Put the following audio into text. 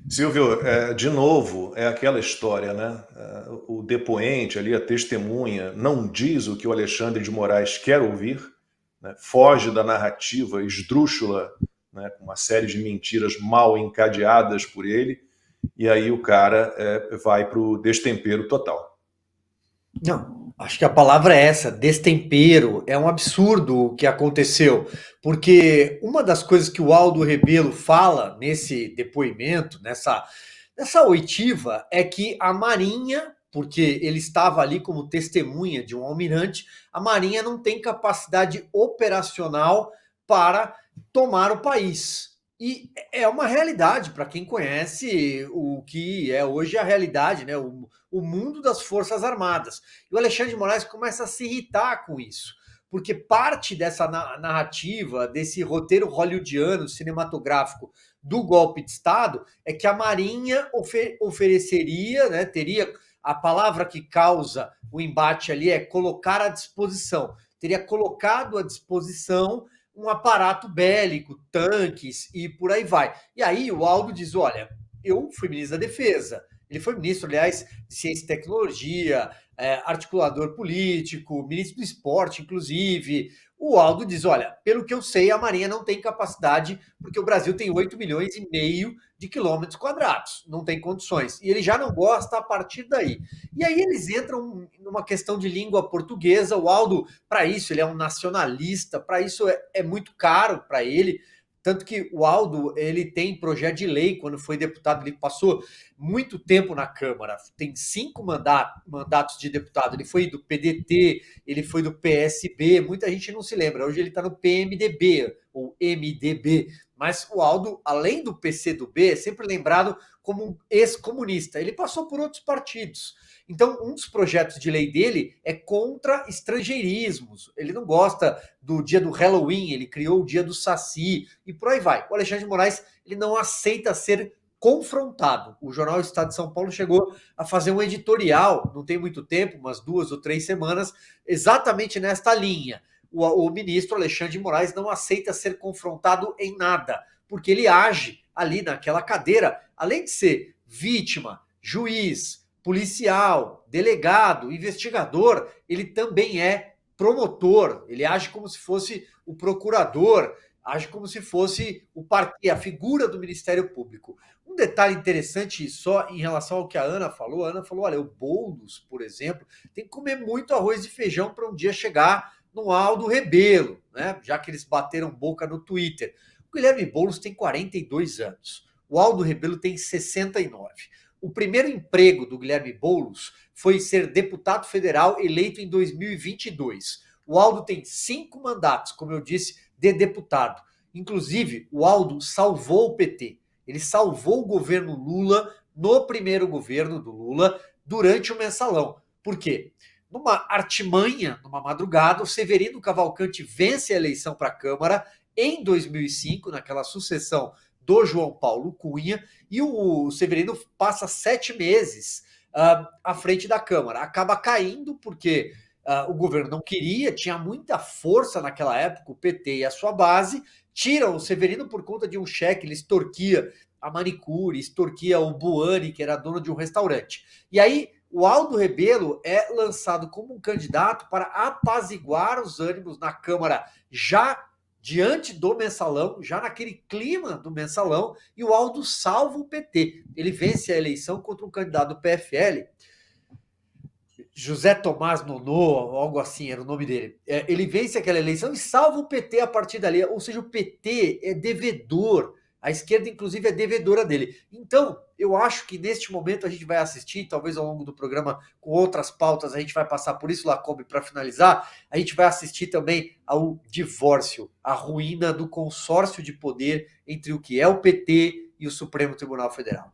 Silvio, de novo, é aquela história, né? O depoente ali, a testemunha, não diz o que o Alexandre de Moraes quer ouvir, né? Foge da narrativa esdrúxula, né? Com uma série de mentiras mal encadeadas por ele, e aí o cara vai para o destempero total. Não, acho que a palavra é essa, destempero. É um absurdo o que aconteceu, porque uma das coisas que o Aldo Rebelo fala nesse depoimento, nessa oitiva, é que a Marinha, porque ele estava ali como testemunha de um almirante, a Marinha não tem capacidade operacional para tomar o país. E é uma realidade para quem conhece o que é hoje a realidade, né? O mundo das Forças Armadas. E o Alexandre de Moraes começa a se irritar com isso, porque parte dessa narrativa, desse roteiro hollywoodiano, cinematográfico do golpe de Estado, é que a Marinha ofereceria, né, teria a palavra que causa o embate ali é colocar à disposição, teria colocado à disposição um aparato bélico, tanques e por aí vai. E aí o Aldo diz: olha, eu fui ministro da Defesa, ele foi ministro, aliás, de Ciência e Tecnologia, articulador político, ministro do Esporte, inclusive. O Aldo diz: olha, pelo que eu sei, a Marinha não tem capacidade, porque o Brasil tem 8,5 milhões de quilômetros quadrados, não tem condições. E ele já não gosta a partir daí. E aí eles entram numa questão de língua portuguesa. O Aldo, para isso, ele é um nacionalista, para isso é muito caro para ele. Tanto que o Aldo, ele tem projeto de lei, quando foi deputado, ele passou muito tempo na Câmara, tem 5 mandatos de deputado, ele foi do PDT, ele foi do PSB, muita gente não se lembra, hoje ele está no PMDB, ou MDB, mas o Aldo, além do PCdoB, é sempre lembrado como um ex-comunista, ele passou por outros partidos. Então, um dos projetos de lei dele é contra estrangeirismos. Ele não gosta do dia do Halloween, ele criou o dia do Saci e por aí vai. O Alexandre de Moraes, ele não aceita ser confrontado. O jornal Estado de São Paulo chegou a fazer um editorial, não tem muito tempo, umas 2 ou 3 semanas, exatamente nesta linha. O ministro Alexandre de Moraes não aceita ser confrontado em nada, porque ele age ali naquela cadeira, além de ser vítima, juiz, policial, delegado, investigador, ele também é promotor, ele age como se fosse o procurador, age como se fosse a figura do Ministério Público. Um detalhe interessante só em relação ao que a Ana falou, olha, o Boulos, por exemplo, tem que comer muito arroz e feijão para um dia chegar no Aldo Rebelo, né? Já que eles bateram boca no Twitter. O Guilherme Boulos tem 42 anos, o Aldo Rebelo tem 69. O primeiro emprego do Guilherme Boulos foi ser deputado federal eleito em 2022. O Aldo tem 5 mandatos, como eu disse, de deputado. Inclusive, o Aldo salvou o PT. Ele salvou o governo Lula no primeiro governo do Lula durante o mensalão. Por quê? Numa artimanha, numa madrugada, o Severino Cavalcante vence a eleição para a Câmara em 2005, naquela sucessão do João Paulo Cunha, e o Severino passa 7 meses à frente da Câmara. Acaba caindo porque o governo não queria, tinha muita força naquela época, o PT e a sua base, tiram o Severino por conta de um cheque, ele extorquia a manicure, extorquia o Buani, que era dono de um restaurante. E aí o Aldo Rebelo é lançado como um candidato para apaziguar os ânimos na Câmara já diante do mensalão, já naquele clima do mensalão, e o Aldo salva o PT. Ele vence a eleição contra um candidato do PFL, José Tomás Nonô, algo assim era o nome dele. Ele vence aquela eleição e salva o PT a partir dali. Ou seja, o PT é devedor. A esquerda, inclusive, é devedora dele. Então, eu acho que neste momento a gente vai assistir, talvez ao longo do programa, com outras pautas, a gente vai passar por isso, Lacombe, para finalizar. A gente vai assistir também ao divórcio, a ruína do consórcio de poder entre o que é o PT e o Supremo Tribunal Federal.